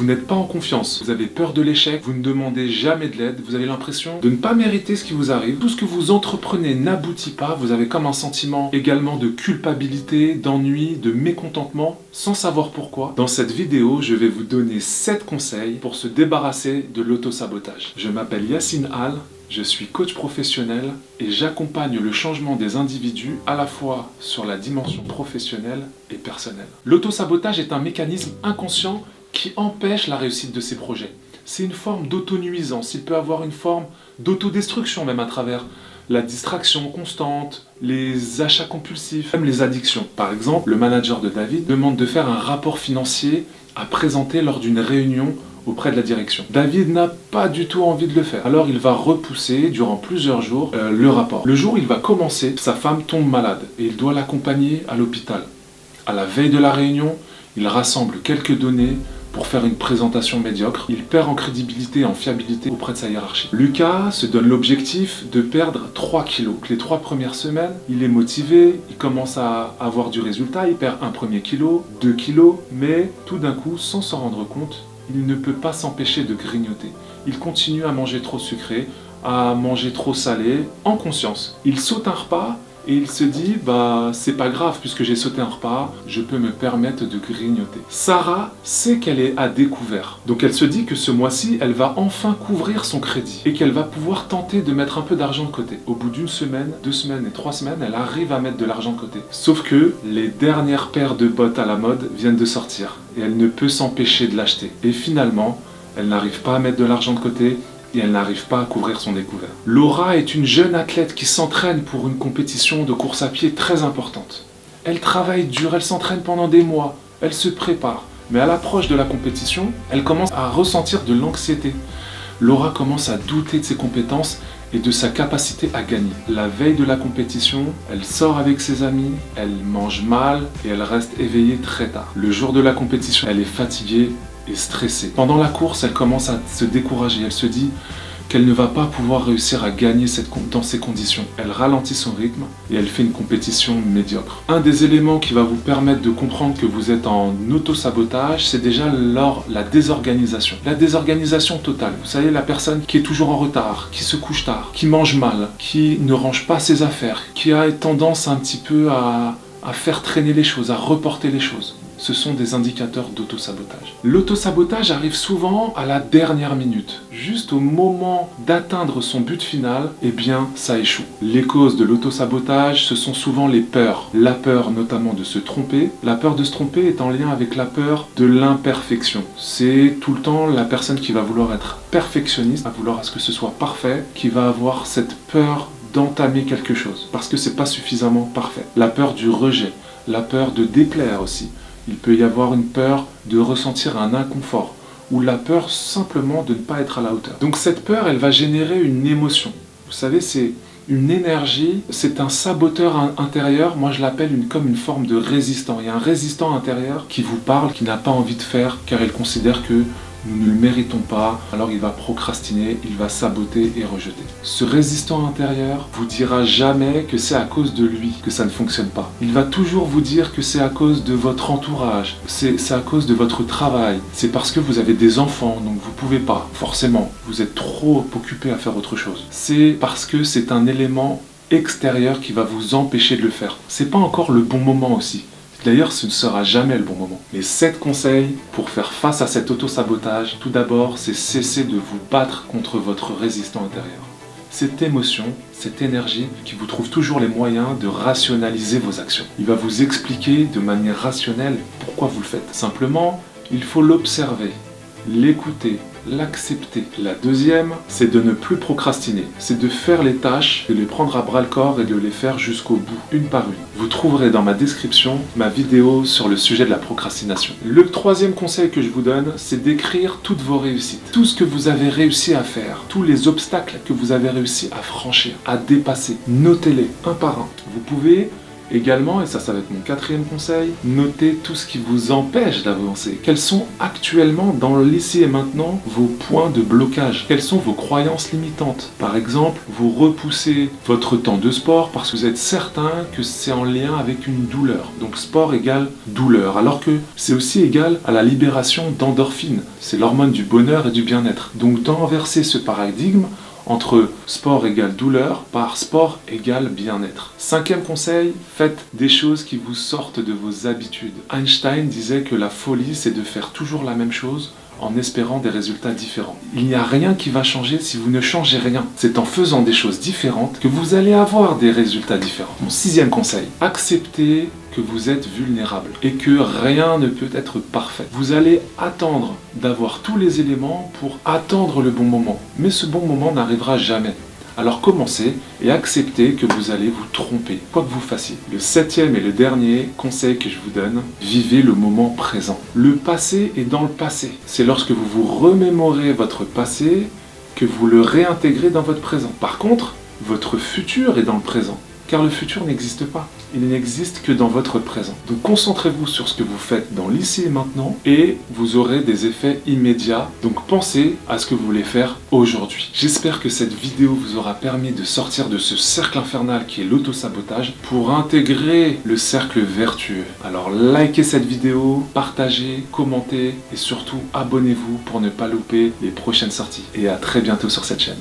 Vous n'êtes pas en confiance, vous avez peur de l'échec, vous ne demandez jamais de l'aide, vous avez l'impression de ne pas mériter ce qui vous arrive. Tout ce que vous entreprenez n'aboutit pas, vous avez comme un sentiment également de culpabilité, d'ennui, de mécontentement, sans savoir pourquoi. Dans cette vidéo, je vais vous donner 7 conseils pour se débarrasser de l'auto-sabotage. Je m'appelle Yacine Al. Je suis coach professionnel et j'accompagne le changement des individus à la fois sur la dimension professionnelle et personnelle. L'auto-sabotage est un mécanisme inconscient qui empêche la réussite de ses projets. C'est une forme d'auto-nuisance, il peut avoir une forme d'autodestruction même à travers la distraction constante, les achats compulsifs, même les addictions. Par exemple, le manager de David demande de faire un rapport financier à présenter lors d'une réunion auprès de la direction. David n'a pas du tout envie de le faire. Alors il va repousser durant plusieurs jours le rapport. Le jour où il va commencer, sa femme tombe malade et il doit l'accompagner à l'hôpital. À la veille de la réunion, il rassemble quelques données pour faire une présentation médiocre. Il perd en crédibilité et en fiabilité auprès de sa hiérarchie. Lucas se donne l'objectif de perdre 3 kilos. Les 3 premières semaines, il est motivé, il commence à avoir du résultat, il perd un premier kilo, 2 kilos, mais tout d'un coup, sans s'en rendre compte, il ne peut pas s'empêcher de grignoter. Il continue à manger trop sucré, à manger trop salé, en conscience. Il saute un repas et il se dit c'est pas grave puisque j'ai sauté un repas, je peux me permettre de grignoter. Sarah sait qu'elle est à découvert. Donc elle se dit que ce mois-ci, elle va enfin couvrir son crédit et qu'elle va pouvoir tenter de mettre un peu d'argent de côté. Au bout d'une semaine, 2 semaines et 3 semaines, elle arrive à mettre de l'argent de côté. Sauf que les dernières paires de bottes à la mode viennent de sortir et elle ne peut s'empêcher de l'acheter. Et finalement, elle n'arrive pas à mettre de l'argent de côté et elle n'arrive pas à couvrir son découvert. Laura est une jeune athlète qui s'entraîne pour une compétition de course à pied très importante. Elle travaille dur, elle s'entraîne pendant des mois, elle se prépare. Mais à l'approche de la compétition, elle commence à ressentir de l'anxiété. Laura commence à douter de ses compétences et de sa capacité à gagner. La veille de la compétition, elle sort avec ses amis, elle mange mal et elle reste éveillée très tard. Le jour de la compétition, elle est fatiguée et stressée. Pendant la course, elle commence à se décourager. Elle se dit qu'elle ne va pas pouvoir réussir à gagner dans ces conditions. Elle ralentit son rythme et elle fait une compétition médiocre. Un des éléments qui va vous permettre de comprendre que vous êtes en auto-sabotage, c'est déjà la désorganisation. La désorganisation totale. Vous savez, la personne qui est toujours en retard, qui se couche tard, qui mange mal, qui ne range pas ses affaires, qui a tendance un petit peu à faire traîner les choses, à reporter les choses. Ce sont des indicateurs d'auto-sabotage. L'auto-sabotage arrive souvent à la dernière minute. Juste au moment d'atteindre son but final, eh bien, ça échoue. Les causes de l'auto-sabotage, ce sont souvent les peurs. La peur notamment de se tromper. La peur de se tromper est en lien avec la peur de l'imperfection. C'est tout le temps la personne qui va vouloir être perfectionniste, à vouloir à ce que ce soit parfait, qui va avoir cette peur d'entamer quelque chose, parce que c'est pas suffisamment parfait. La peur du rejet, la peur de déplaire aussi. Il peut y avoir une peur de ressentir un inconfort ou la peur simplement de ne pas être à la hauteur. Donc cette peur, elle va générer une émotion. Vous savez, c'est une énergie, c'est un saboteur intérieur. Moi, je l'appelle comme une forme de résistant. Il y a un résistant intérieur qui vous parle, qui n'a pas envie de faire car il considère que nous ne le méritons pas, alors il va procrastiner, il va saboter et rejeter. Ce résistant intérieur vous dira jamais que c'est à cause de lui que ça ne fonctionne pas. Il va toujours vous dire que c'est à cause de votre entourage, c'est à cause de votre travail, c'est parce que vous avez des enfants, donc vous pouvez pas, forcément, vous êtes trop occupé à faire autre chose. C'est parce que c'est un élément extérieur qui va vous empêcher de le faire. C'est pas encore le bon moment aussi. D'ailleurs, ce ne sera jamais le bon moment. Les 7 conseils pour faire face à cet auto-sabotage, tout d'abord, c'est cesser de vous battre contre votre résistant intérieur. Cette émotion, cette énergie qui vous trouve toujours les moyens de rationaliser vos actions. Il va vous expliquer de manière rationnelle pourquoi vous le faites. Simplement, il faut l'observer, l'écouter, l'accepter. La deuxième, c'est de ne plus procrastiner. C'est de faire les tâches, de les prendre à bras le corps et de les faire jusqu'au bout, une par une. Vous trouverez dans ma description ma vidéo sur le sujet de la procrastination. Le 3e conseil que je vous donne, c'est d'écrire toutes vos réussites. Tout ce que vous avez réussi à faire, tous les obstacles que vous avez réussi à franchir, à dépasser. Notez-les un par un. Vous pouvez Également, et ça va être mon quatrième conseil, notez tout ce qui vous empêche d'avancer. Quels sont actuellement, dans l'ici et maintenant, vos points de blocage? Quelles sont vos croyances limitantes? Par exemple, vous repoussez votre temps de sport parce que vous êtes certain que c'est en lien avec une douleur. Donc sport égale douleur, alors que c'est aussi égal à la libération d'endorphines. C'est l'hormone du bonheur et du bien-être. Donc d'inverser ce paradigme entre sport égale douleur par sport égale bien-être. Cinquième conseil, faites des choses qui vous sortent de vos habitudes. Einstein disait que la folie, c'est de faire toujours la même chose en espérant des résultats différents. Il n'y a rien qui va changer si vous ne changez rien. C'est en faisant des choses différentes que vous allez avoir des résultats différents. Mon sixième conseil, acceptez que vous êtes vulnérable et que rien ne peut être parfait. Vous allez attendre d'avoir tous les éléments pour attendre le bon moment. Mais ce bon moment n'arrivera jamais. Alors commencez et acceptez que vous allez vous tromper, quoi que vous fassiez. Le septième et le dernier conseil que je vous donne, vivez le moment présent. Le passé est dans le passé. C'est lorsque vous vous remémorez votre passé que vous le réintégrez dans votre présent. Par contre, votre futur est dans le présent. Car le futur n'existe pas. Il n'existe que dans votre présent. Donc concentrez-vous sur ce que vous faites dans l'ici et maintenant et vous aurez des effets immédiats. Donc pensez à ce que vous voulez faire aujourd'hui. J'espère que cette vidéo vous aura permis de sortir de ce cercle infernal qui est l'autosabotage pour intégrer le cercle vertueux. Alors likez cette vidéo, partagez, commentez et surtout abonnez-vous pour ne pas louper les prochaines sorties. Et à très bientôt sur cette chaîne.